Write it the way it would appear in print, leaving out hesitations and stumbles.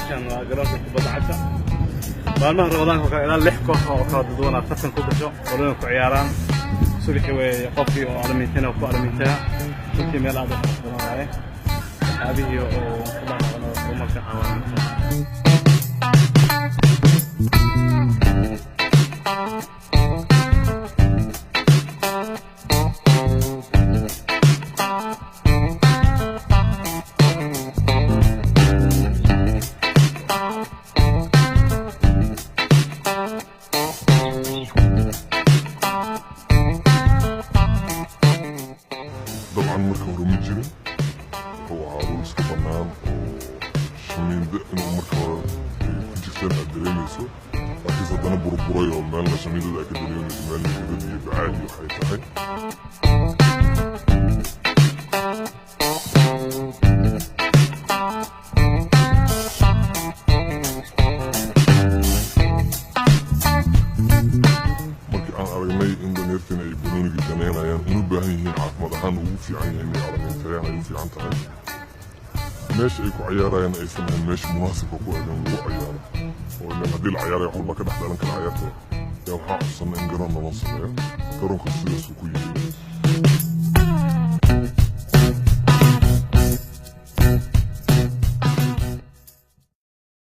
meeshan waa garoonka kubadda cagta maalmaha Ramadaanka waxaa ilaa 6 koox oo kala duwan tartan ku gasho oo ku ciyaaraan subaxii way qofkii oo alamiintina ku alamiintaa intii meel aad u xirnaaye هذه ومركز حوالي طبعا مركب روميجري هو عروس كمان شمين دقن ومركب كجفتين أدريميسو لكن صدنا بربرايا ومالنا شمين دقن أكاديميسو مالنا كده بعالي وحيتاحي dhalinyartina ay banooniga daneynayaan una baahan yihiin caafimaad ahaan ugu fiican yahay inay alamiinteeyaan ay u fiican tahay meesha ay ku ciyaarayaan aysan ahayn meesha munaasibka ku agan lagu ciyaaro oo ilan haddii la ciyaaraya waxba ka dhex dhalan kara ciyaartooda yaa waxaa codsanna in garoon naloo sameeyo garoonka sidaasuu ku yimi